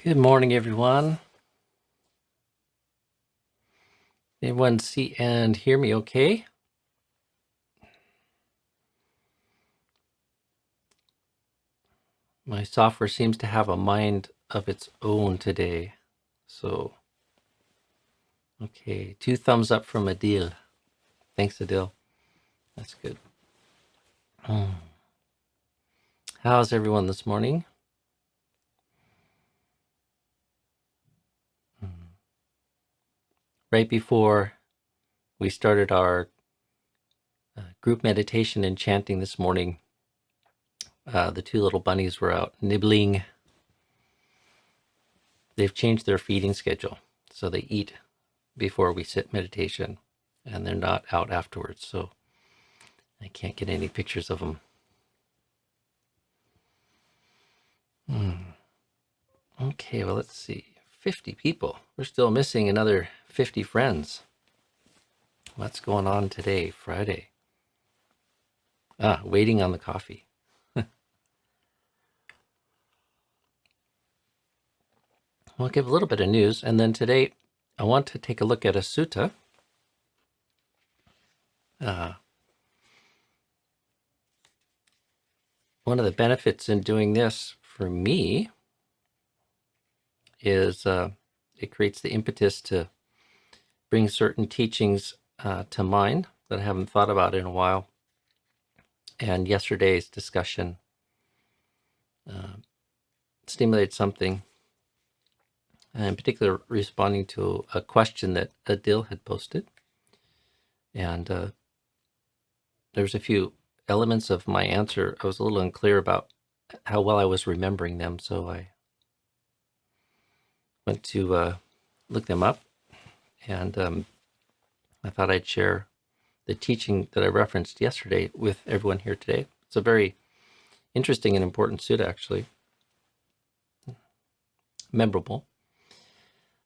Good morning, everyone. Everyone see and hear me okay? My software seems to have a mind of its own today. So, okay, 2 thumbs up from Adil. Thanks, Adil. That's good. How's everyone this morning? Right before we started our group meditation and chanting this morning, the 2 little bunnies were out nibbling. They've changed their feeding schedule, so they eat before we sit meditation, and they're not out afterwards, so I can't get any pictures of them. Okay, well, let's see. 50 people. We're still missing another 50 friends. What's going on today, Friday? Waiting on the coffee. We'll give a little bit of news, and then today I want to take a look at a sutta. One of the benefits in doing this for me is it creates the impetus to bring certain teachings to mind that I haven't thought about in a while. And yesterday's discussion stimulated something, in particular responding to a question that Adil had posted. And there's a few elements of my answer I was a little unclear about how well I was remembering them, so I went to look them up, and I thought I'd share the teaching that I referenced yesterday with everyone here today. It's a very interesting and important sutta, actually. Memorable.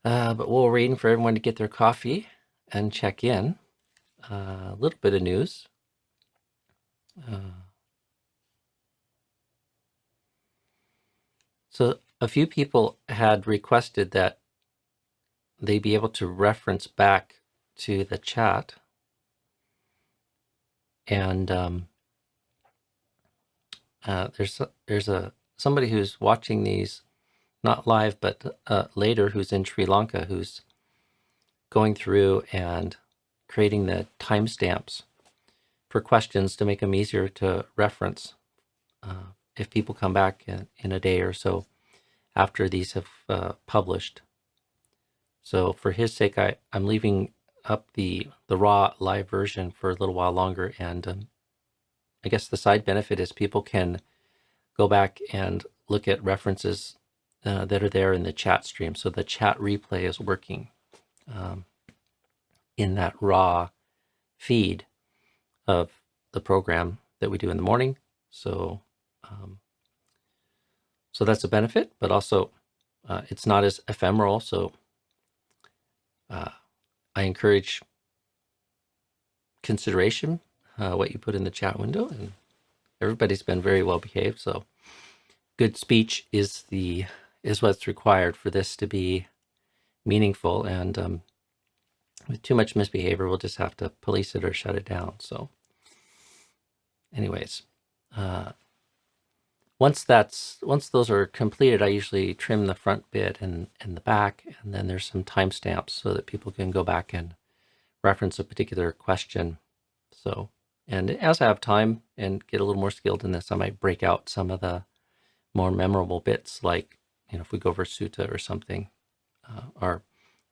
But while we're waiting for everyone to get their coffee and check in, a little bit of news. So a few people had requested that they be able to reference back to the chat, and there's somebody who's watching these not live but later, who's in Sri Lanka, who's going through and creating the timestamps for questions to make them easier to reference if people come back in a day or so after these have published. So for his sake, I'm leaving up the raw live version for a little while longer, and I guess the side benefit is people can go back and look at references that are there in the chat stream. So the chat replay is working in that raw feed of the program that we do in the morning. So so that's a benefit, but also it's not as ephemeral. So I encourage consideration what you put in the chat window, and everybody's been very well behaved. So good speech is what's required for this to be meaningful, and with too much misbehavior, we'll just have to police it or shut it down. So anyways, once those are completed, I usually trim the front bit and the back, and then there's some timestamps so that people can go back and reference a particular question. So, and as I have time and get a little more skilled in this, I might break out some of the more memorable bits, like, if we go over sutta or something, or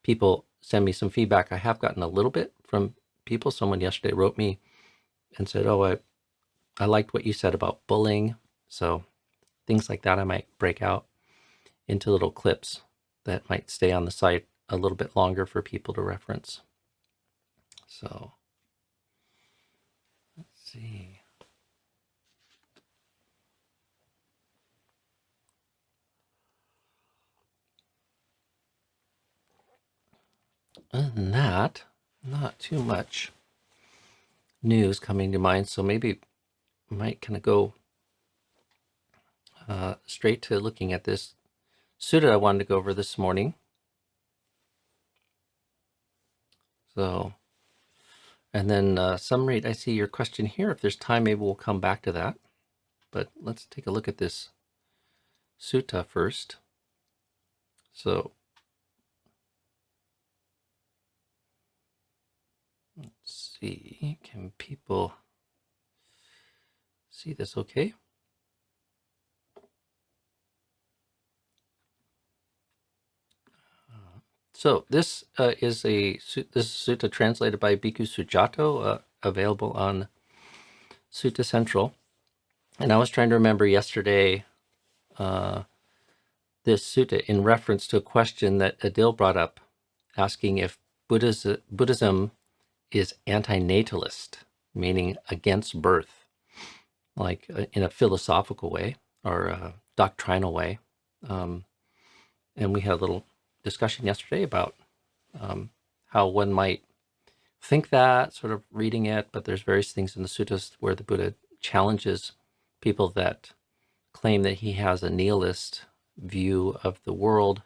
people send me some feedback. I have gotten a little bit from people. Someone yesterday wrote me and said, "Oh, I liked what you said about bullying." So things like that I might break out into little clips that might stay on the site a little bit longer for people to reference. So let's see. Other than that, not too much news coming to mind. So maybe I might kind of go straight to looking at this sutta I wanted to go over this morning. So, and then summary, I see your question here. If there's time, maybe we'll come back to that. But let's take a look at this sutta first. So, let's see, can people see this okay? So this is sutta translated by Bhikkhu Sujato, available on Sutta Central. And I was trying to remember yesterday this sutta in reference to a question that Adil brought up, asking if Buddhism is antinatalist, meaning against birth, like in a philosophical way or a doctrinal way. And we had a little discussion yesterday about how one might think that, sort of reading it, but there's various things in the suttas where the Buddha challenges people that claim that he has a nihilist view of the world.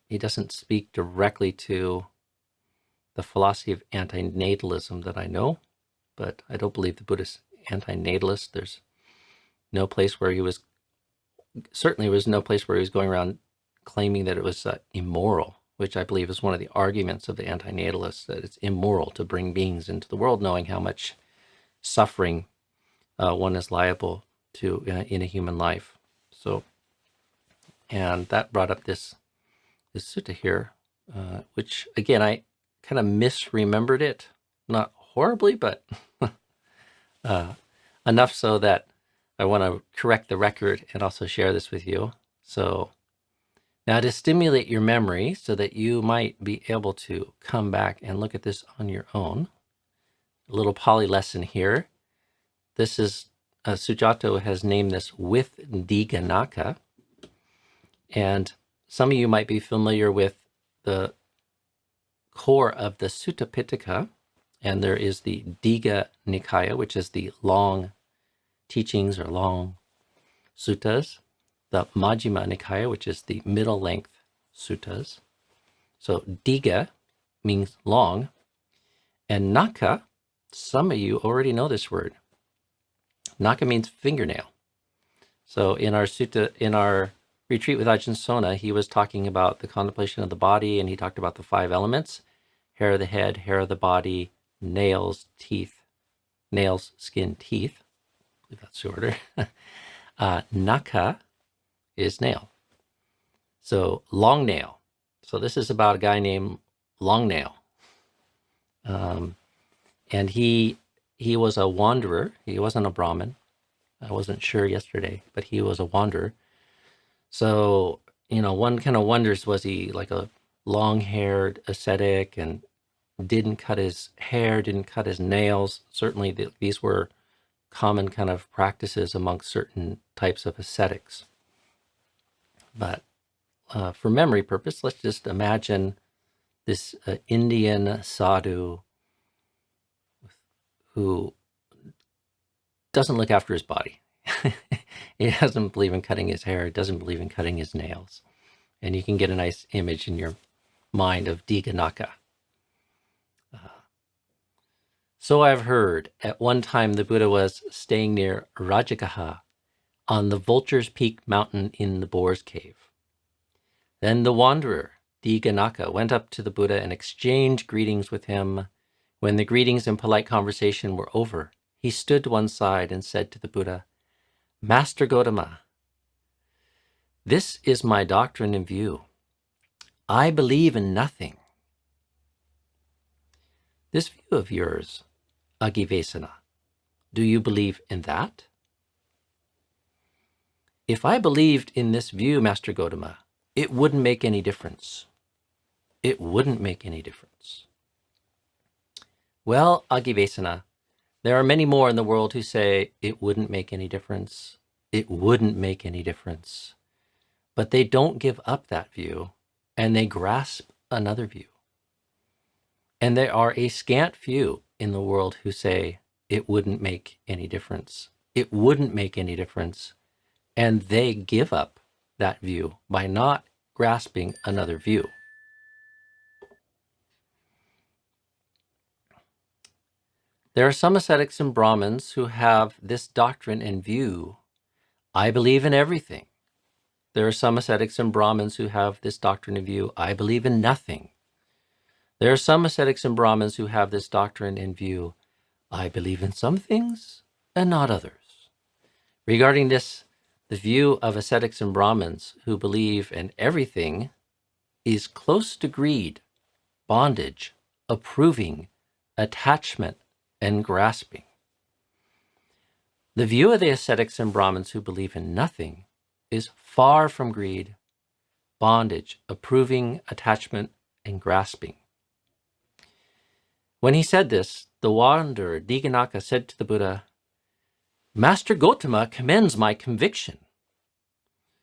He doesn't speak directly to the philosophy of antinatalism that I know, but I don't believe the Buddha's antinatalist. There's no place where he was, certainly there was no place where he was going around claiming that it was immoral, which I believe is one of the arguments of the antinatalists, that it's immoral to bring beings into the world knowing how much suffering one is liable to in a human life. So, and that brought up this sutta here, which again, I kind of misremembered it, not horribly, but enough so that I want to correct the record and also share this with you. So now to stimulate your memory so that you might be able to come back and look at this on your own, a little Pali lesson here. This is, Sujato has named this with Dīghanakha. And some of you might be familiar with the core of the Sutta Pitaka, and there is the Dīghanakha, which is the long teachings or long suttas, the Majjhima Nikaya, which is the middle length suttas. So Dīgha means long, and Nakha, some of you already know this word. Nakha means fingernail. So in our sutta, in our retreat with Ajahn Sona, he was talking about the contemplation of the body, and he talked about the 5 elements: hair of the head, hair of the body, nails, teeth, nails, skin, teeth. I believe that's the order. Nakha is nail. So long nail. So this is about a guy named Long Nail. And he was a wanderer. He wasn't a Brahmin. I wasn't sure yesterday, but he was a wanderer. So, one kind of wonders, was he like a long-haired ascetic and didn't cut his hair, didn't cut his nails? Certainly these were common kind of practices amongst certain types of ascetics. But for memory purpose, let's just imagine this Indian sadhu who doesn't look after his body. He doesn't believe in cutting his hair, doesn't believe in cutting his nails. And you can get a nice image in your mind of Dīghanakha. So I've heard, at one time the Buddha was staying near Rajagaha on the Vulture's Peak mountain in the Boar's Cave. Then the wanderer, Dīghanakha, went up to the Buddha and exchanged greetings with him. When the greetings and polite conversation were over, he stood to one side and said to the Buddha, "Master Gotama, this is my doctrine and view. I believe in nothing. This view of yours, Agivesana, do you believe in that?" "If I believed in this view, Master Gotama, it wouldn't make any difference." "It wouldn't make any difference." "Well, Agivesana, there are many more in the world who say it wouldn't make any difference. It wouldn't make any difference. But they don't give up that view, and they grasp another view. And there are a scant few in the world who say it wouldn't make any difference. It wouldn't make any difference. And they give up that view by not grasping another view. There are some ascetics and Brahmins who have this doctrine in view: I believe in everything. There are some ascetics and Brahmins who have this doctrine in view: I believe in nothing. There are some ascetics and Brahmins who have this doctrine in view: I believe in some things and not others. Regarding this, the view of ascetics and Brahmins who believe in everything is close to greed, bondage, approving, attachment, and grasping. The view of the ascetics and Brahmins who believe in nothing is far from greed, bondage, approving, attachment, and grasping. When he said this, the wanderer Dīghanakha said to the Buddha, Master Gotama commends my conviction.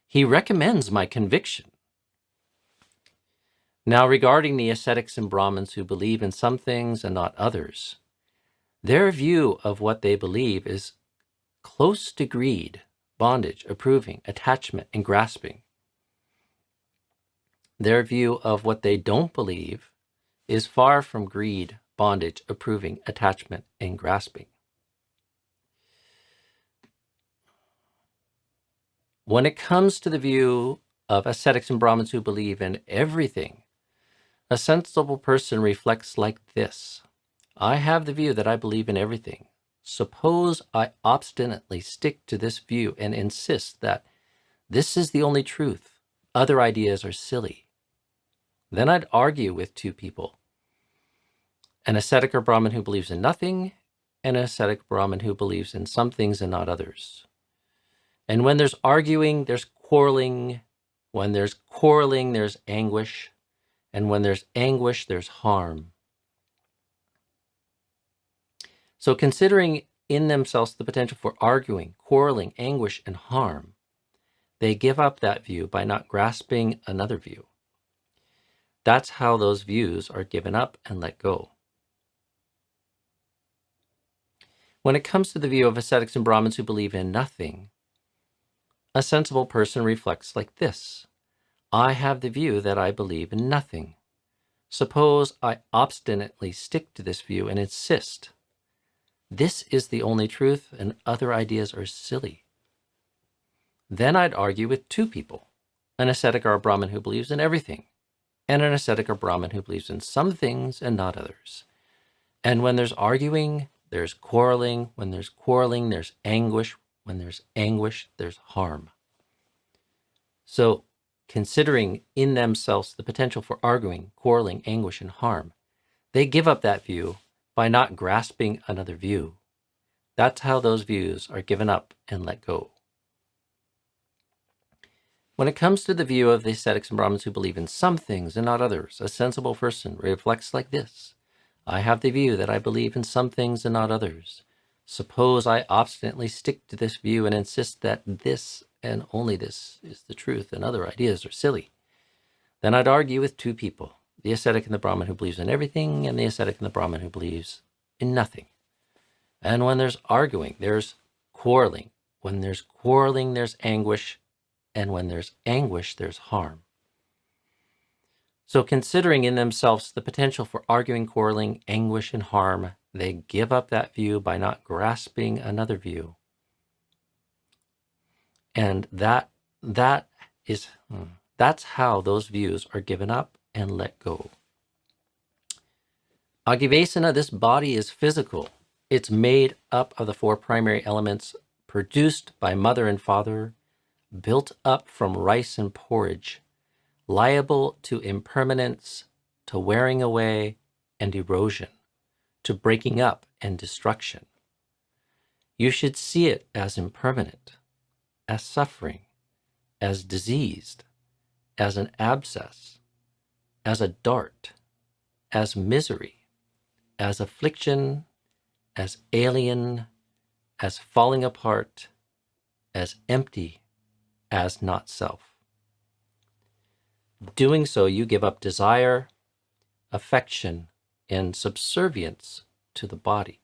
He recommends my conviction. Now, regarding the ascetics and Brahmins who believe in some things and not others, their view of what they believe is close to greed, bondage, approving, attachment, and grasping. Their view of what they don't believe is far from greed, bondage, approving, attachment, and grasping. When it comes to the view of ascetics and Brahmins who believe in everything, a sensible person reflects like this: I have the view that I believe in everything. Suppose I obstinately stick to this view and insist that this is the only truth, other ideas are silly. Then I'd argue with two people: an ascetic or Brahmin who believes in nothing, and an ascetic Brahmin who believes in some things and not others. And when there's arguing, there's quarreling. When there's quarreling, there's anguish. And when there's anguish, there's harm. So considering in themselves the potential for arguing, quarreling, anguish, and harm, they give up that view by not grasping another view. That's how those views are given up and let go. When it comes to the view of ascetics and Brahmins who believe in nothing, a sensible person reflects like this: I have the view that I believe in nothing. Suppose I obstinately stick to this view and insist this is the only truth and other ideas are silly. Then I'd argue with two people: an ascetic or a Brahmin who believes in everything, and an ascetic or Brahmin who believes in some things and not others. And when there's arguing, there's quarreling. When there's quarreling, there's anguish. When there's anguish, there's harm. So, considering in themselves the potential for arguing, quarreling, anguish, and harm, they give up that view by not grasping another view. That's how those views are given up and let go. When it comes to the view of the ascetics and Brahmins who believe in some things and not others, a sensible person reflects like this: I have the view that I believe in some things and not others. Suppose I obstinately stick to this view and insist that this and only this is the truth and other ideas are silly. Then I'd argue with two people: the ascetic and the Brahmin who believes in everything, and the ascetic and the Brahmin who believes in nothing. And when there's arguing, there's quarreling. When there's quarreling, there's anguish. And when there's anguish, there's harm. So considering in themselves the potential for arguing, quarreling, anguish, and harm, they give up that view by not grasping another view. And that's how those views are given up and let go. Agivesana, this body is physical. It's made up of the four primary elements produced by mother and father, built up from rice and porridge, liable to impermanence, to wearing away and erosion, to breaking up and destruction. You should see it as impermanent, as suffering, as diseased, as an abscess, as a dart, as misery, as affliction, as alien, as falling apart, as empty, as not self. Doing so, you give up desire, affection, and subservience to the body.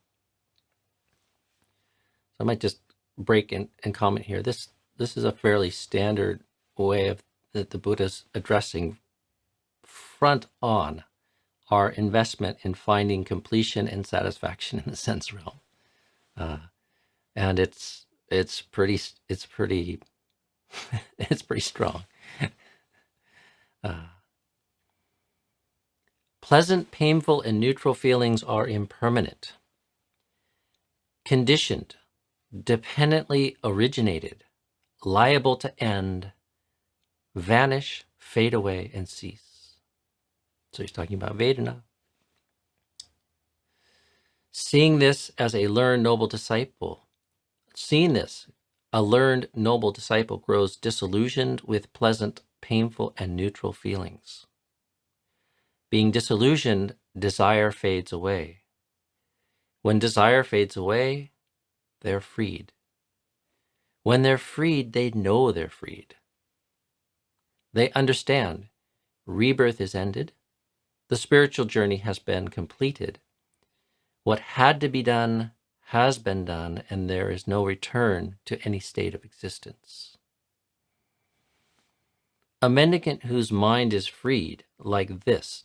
So I might just break and comment here. This is a fairly standard way of that the Buddha's addressing front on our investment in finding completion and satisfaction in the sense realm, and it's pretty it's pretty strong. Pleasant, painful, and neutral feelings are impermanent, conditioned, dependently originated, liable to end, vanish, fade away, and cease. So he's talking about Vedana. Seeing this as a learned noble disciple, a learned noble disciple grows disillusioned with pleasant, painful, and neutral feelings. Being disillusioned, desire fades away. When desire fades away, they're freed. When they're freed, they know they're freed. They understand rebirth is ended. The spiritual journey has been completed. What had to be done has been done, and there is no return to any state of existence. A mendicant whose mind is freed like this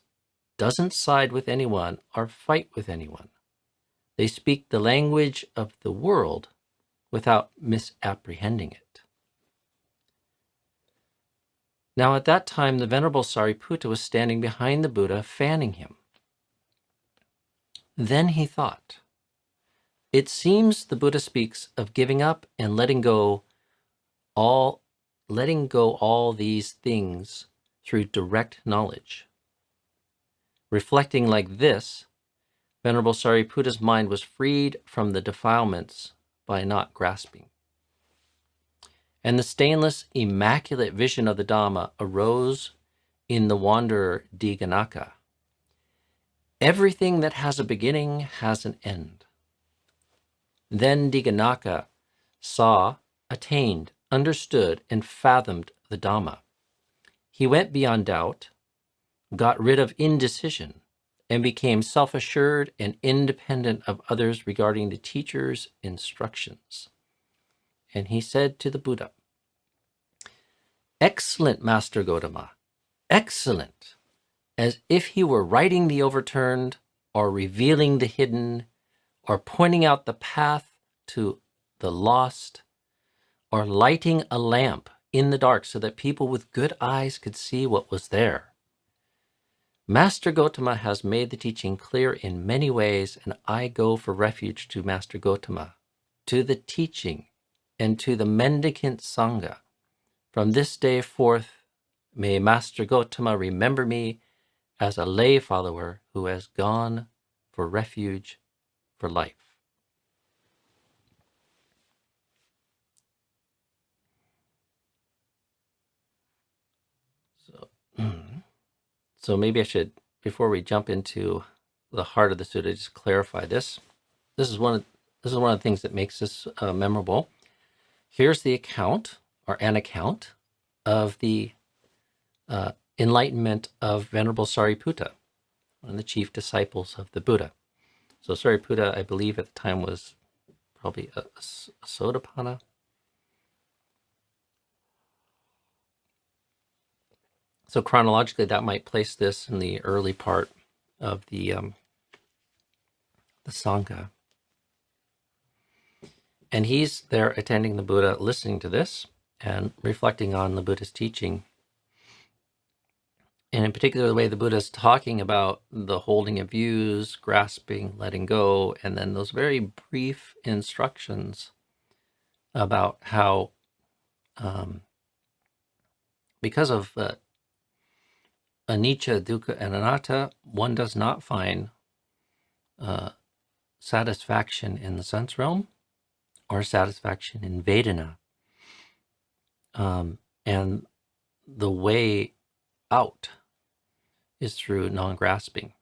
doesn't side with anyone or fight with anyone. They speak the language of the world without misapprehending it. Now at that time, the Venerable Sariputta was standing behind the Buddha, fanning him. Then he thought, it seems the Buddha speaks of giving up and letting go all these things through direct knowledge. Reflecting like this, Venerable Sariputta's mind was freed from the defilements by not grasping. And the stainless, immaculate vision of the Dhamma arose in the wanderer Dīghanakha. Everything that has a beginning has an end. Then Dīghanakha saw, attained, understood, and fathomed the Dhamma. He went beyond doubt, got rid of indecision, and became self-assured and independent of others regarding the teacher's instructions. And he said to the Buddha, "Excellent, Master Gotama, excellent," as if he were righting the overturned, or revealing the hidden, or pointing out the path to the lost, or lighting a lamp in the dark so that people with good eyes could see what was there. Master Gotama has made the teaching clear in many ways, and I go for refuge to Master Gotama, to the teaching, and to the mendicant Sangha. From this day forth, may Master Gotama remember me as a lay follower who has gone for refuge for life. So maybe I should, before we jump into the heart of the sutta, just clarify this. This is one of the things that makes this memorable. Here's the account, or an account, of the enlightenment of Venerable Sariputta, one of the chief disciples of the Buddha. So Sariputta, I believe at the time, was probably a Sotapanna. So chronologically, that might place this in the early part of the Sangha. And he's there attending the Buddha, listening to this and reflecting on the Buddha's teaching. And in particular, the way the Buddha is talking about the holding of views, grasping, letting go, and then those very brief instructions about how, because of anicca, dukkha, and anatta, one does not find satisfaction in the sense realm or satisfaction in Vedana. And the way out is through non-grasping,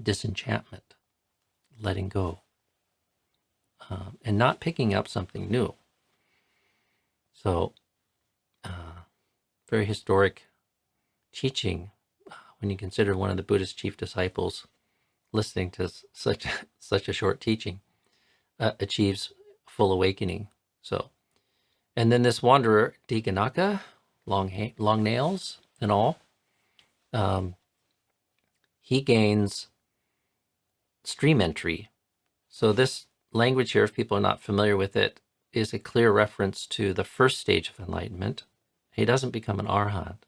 disenchantment, letting go, and not picking up something new. So, very historic teaching when you consider one of the Buddha's chief disciples listening to such a short teaching achieves full awakening. So, And then this wanderer, Dīghanakha, long nails and all, he gains stream entry. So this language here, if people are not familiar with it, is a clear reference to the first stage of enlightenment. He doesn't become an arhat,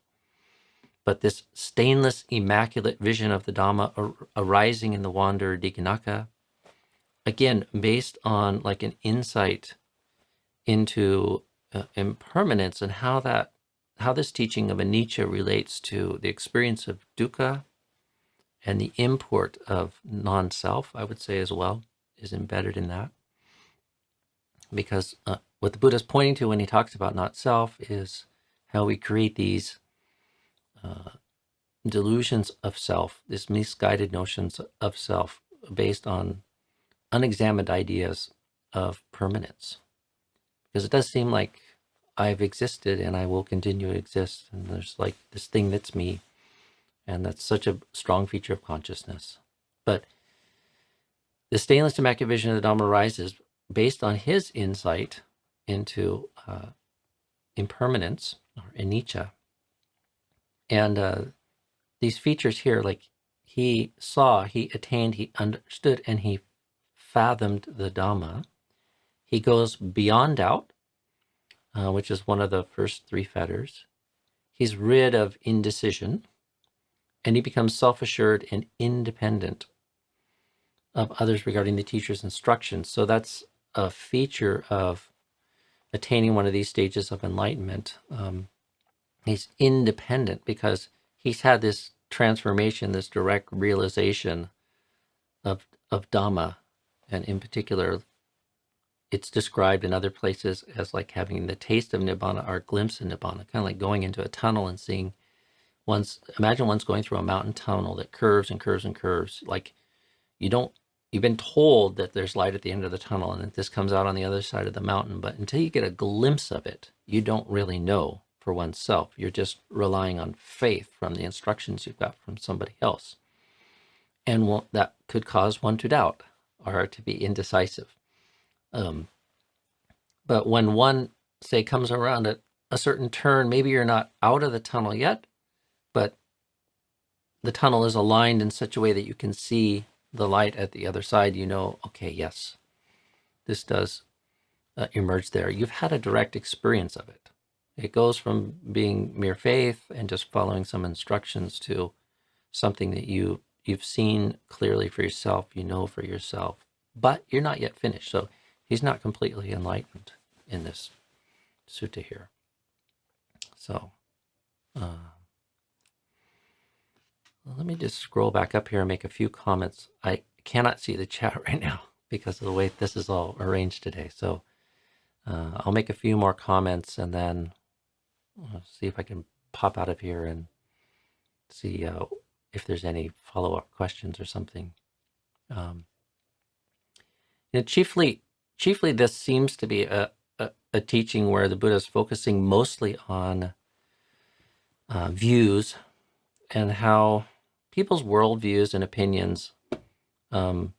but this stainless, immaculate vision of the Dhamma arising in the wanderer Dīghanakha, again, based on like an insight into impermanence and how this teaching of anicca relates to the experience of dukkha, and the import of non-self, I would say as well, is embedded in that. Because what the Buddha is pointing to when he talks about not self is how we create these delusions of self, these misguided notions of self based on unexamined ideas of permanence. Because it does seem like I've existed and I will continue to exist, and there's like this thing that's me, and that's such a strong feature of consciousness. But the stainless immaculate vision of the Dhamma arises based on his insight into impermanence, or anicca. And these features here, like he saw, he attained, he understood, and he fathomed the Dhamma. He goes beyond doubt, which is one of the first three fetters. He's rid of indecision, and he becomes self-assured and independent of others regarding the teacher's instructions. So that's a feature of attaining one of these stages of enlightenment. He's independent because he's had this transformation, this direct realization of Dhamma. And in particular, it's described in other places as like having the taste of Nibbana or a glimpse of Nibbana, kind of like going into a tunnel and seeing imagine one's going through a mountain tunnel that curves and curves and curves. Like you've been told that there's light at the end of the tunnel and that this comes out on the other side of the mountain, but until you get a glimpse of it, you don't really know for oneself. You're just relying on faith from the instructions you've got from somebody else. And that could cause one to doubt or to be indecisive. But when one, say, comes around at a certain turn, maybe you're not out of the tunnel yet, but the tunnel is aligned in such a way that you can see the light at the other side. You know, okay, yes, this does emerge there. You've had a direct experience of it. It goes from being mere faith and just following some instructions to something that you've seen clearly for yourself, you know for yourself, but you're not yet finished. So he's not completely enlightened in this sutta here. So let me just scroll back up here and make a few comments. I cannot see the chat right now because of the way this is all arranged today. So I'll make a few more comments and then see if I can pop out of here and see if there's any follow-up questions or something. Chiefly this seems to be a teaching where the Buddha is focusing mostly on views and how people's worldviews and opinions kind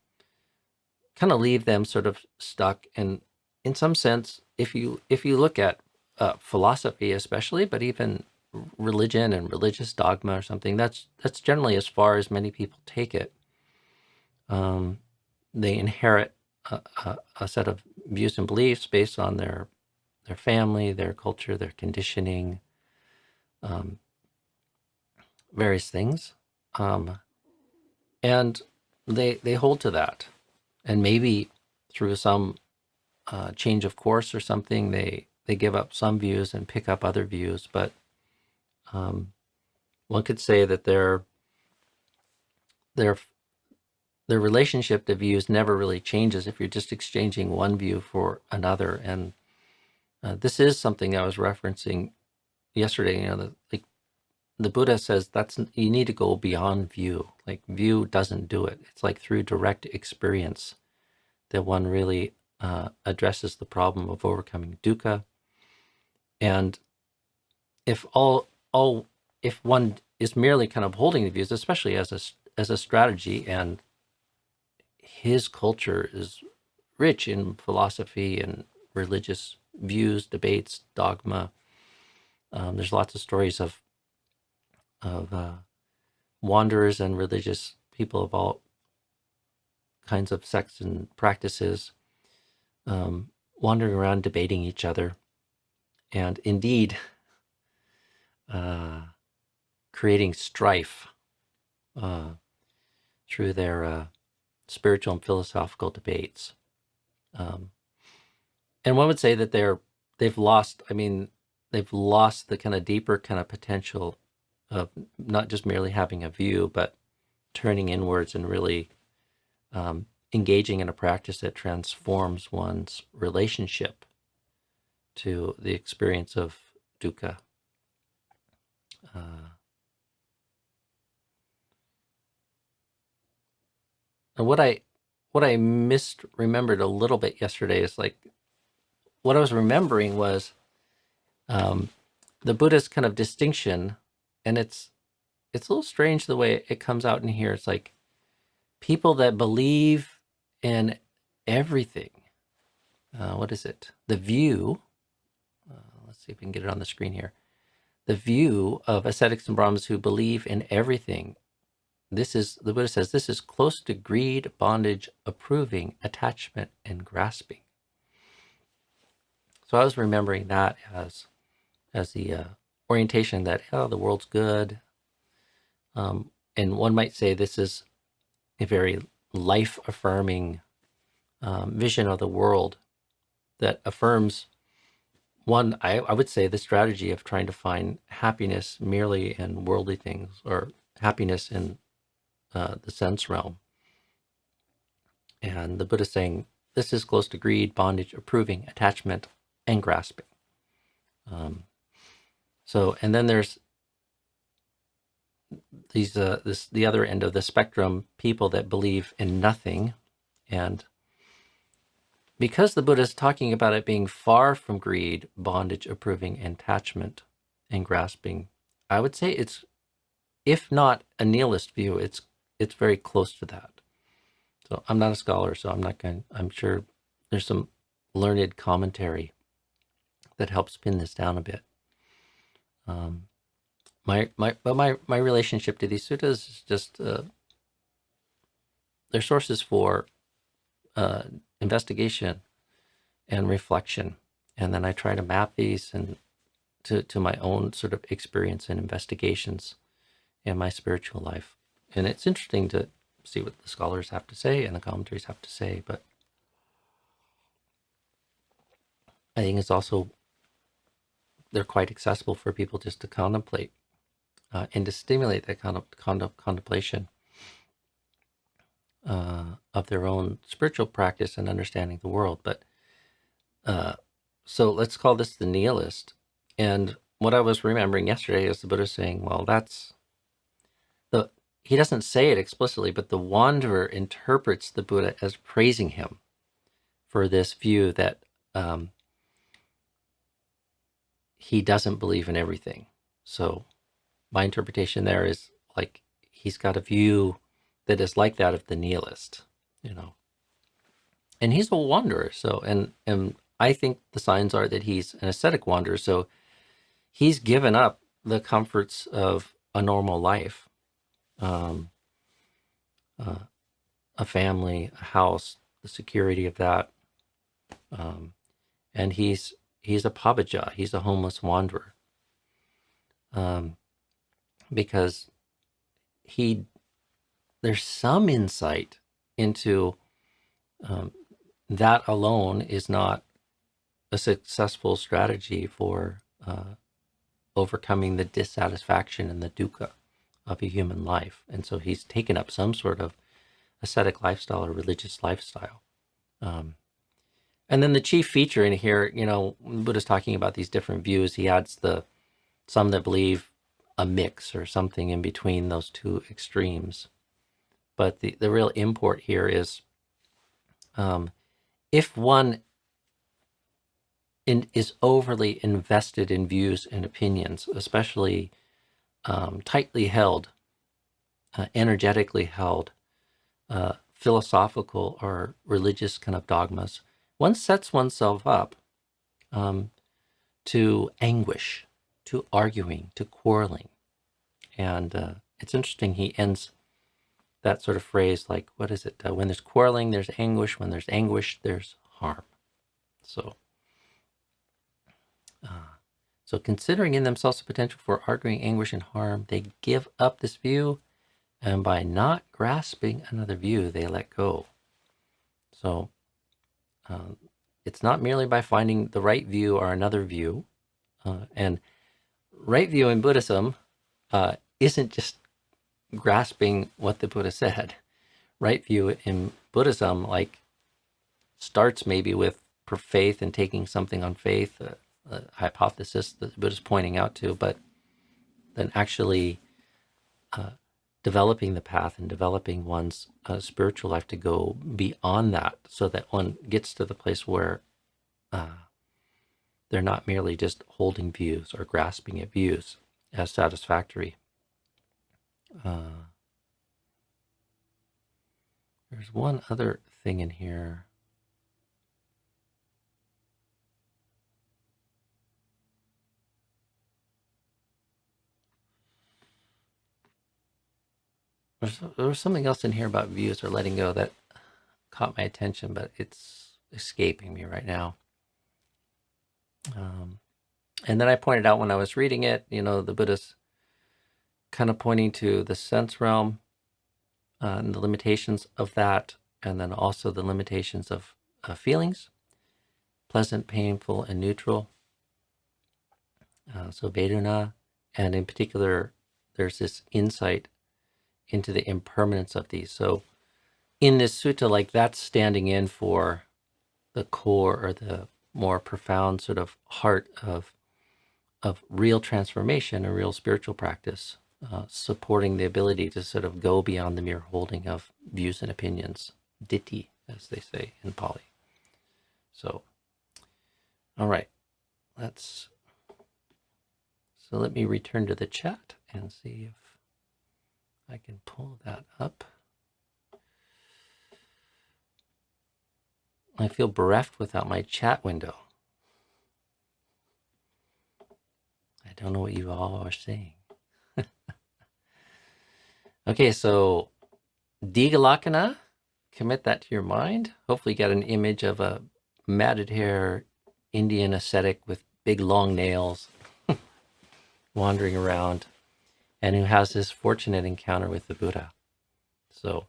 of leave them sort of stuck. And in some sense, if you look at philosophy especially, but even religion and religious dogma or something, that's generally as far as many people take it. They inherit a set of views and beliefs based on their family, their culture, their conditioning, various things, and they hold to that. And maybe through some change of course or something, they give up some views and pick up other views. But one could say that their relationship to views never really changes if you're just exchanging one view for another. And this is something I was referencing yesterday. The Buddha says you need to go beyond view. Like view doesn't do it. It's like through direct experience that one really addresses the problem of overcoming dukkha. And if one is merely kind of holding the views, especially as a strategy, and his culture is rich in philosophy and religious views, debates, dogma. There's lots of stories of wanderers and religious people of all kinds of sects and practices wandering around debating each other, and indeed creating strife through their spiritual and philosophical debates. And one would say that they've lost the kind of deeper kind of potential of not just merely having a view, but turning inwards and really engaging in a practice that transforms one's relationship to the experience of dukkha. And what I misremembered a little bit yesterday is like what I was remembering was the Buddha's kind of distinction, and it's a little strange the way it comes out in here. It's like people that believe in everything. What is it? The view. Let's see if we can get it on the screen here. The view of ascetics and Brahmins who believe in everything. The Buddha says, this is close to greed, bondage, approving, attachment, and grasping. So I was remembering that as the orientation that, the world's good. And one might say this is a very life-affirming vision of the world that affirms, one, I would say, the strategy of trying to find happiness merely in worldly things, or happiness in the sense realm. And the Buddha is saying, this is close to greed, bondage, approving, attachment, and grasping. And then there's these the other end of the spectrum, people that believe in nothing. And because the Buddha is talking about it being far from greed, bondage, approving, attachment, and grasping, I would say it's, if not a nihilist view, it's very close to that. So I'm not a scholar, so I'm sure there's some learned commentary that helps pin this down a bit. My relationship to these suttas is just they're sources for investigation and reflection, and then I try to map these and to my own sort of experience and investigations in my spiritual life. And it's interesting to see what the scholars have to say and the commentaries have to say, but I think it's also, they're quite accessible for people just to contemplate and to stimulate that kind of contemplation of their own spiritual practice and understanding the world. But so let's call this the nihilist. And what I was remembering yesterday is the Buddha saying, well, he doesn't say it explicitly, but the wanderer interprets the Buddha as praising him for this view that he doesn't believe in everything. So my interpretation there is like he's got a view that is like that of the nihilist, And he's a wanderer. So, and I think the signs are that he's an ascetic wanderer. So he's given up the comforts of a normal life. A family, a house, the security of that. And he's a pabbaja, he's a homeless wanderer. Because there's some insight into that alone is not a successful strategy for overcoming the dissatisfaction and the dukkha of a human life. And so he's taken up some sort of ascetic lifestyle or religious lifestyle. And then the chief feature in here, Buddha's talking about these different views. He adds some that believe a mix or something in between those two extremes. But the real import here is if one is overly invested in views and opinions, especially tightly held, energetically held, philosophical or religious kind of dogmas, one sets oneself up to anguish, to arguing, to quarreling. And it's interesting, he ends that sort of phrase like, what is it? When there's quarreling, there's anguish. When there's anguish, there's harm. So considering in themselves the potential for arguing, anguish, and harm, they give up this view, and by not grasping another view, they let go. So it's not merely by finding the right view or another view. And right view in Buddhism isn't just grasping what the Buddha said. Right view in Buddhism starts maybe with faith and taking something on faith, a hypothesis that the Buddha's pointing out to, but then actually developing the path and developing one's spiritual life to go beyond that, so that one gets to the place where they're not merely just holding views or grasping at views as satisfactory. There's one other thing in here. There was something else in here about views or letting go that caught my attention, but it's escaping me right now. And then I pointed out when I was reading it, the Buddha's kind of pointing to the sense realm and the limitations of that, and then also the limitations of feelings, pleasant, painful, and neutral. So Vedana, and in particular, there's this insight into the impermanence of these. So in this sutta, that's standing in for the core or the more profound sort of heart of real transformation and real spiritual practice, supporting the ability to sort of go beyond the mere holding of views and opinions, ditthi, as they say in Pali. So, all right, so let me return to the chat and see if I can pull that up. I feel bereft without my chat window. I don't know what you all are saying. Okay, so Dīghanakha, commit that to your mind. Hopefully you got an image of a matted hair Indian ascetic with big long nails wandering around, and who has this fortunate encounter with the Buddha. So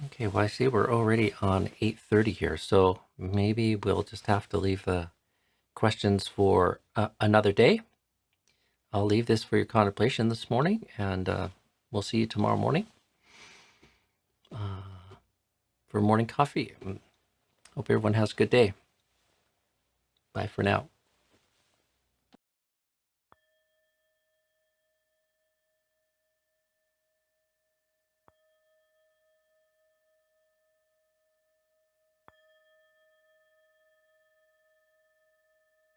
okay, well, I see we're already on 8:30 here, so maybe we'll just have to leave the questions for another day. I'll leave this for your contemplation this morning, and we'll see you tomorrow morning for morning coffee. Hope everyone has a good day. Bye for now.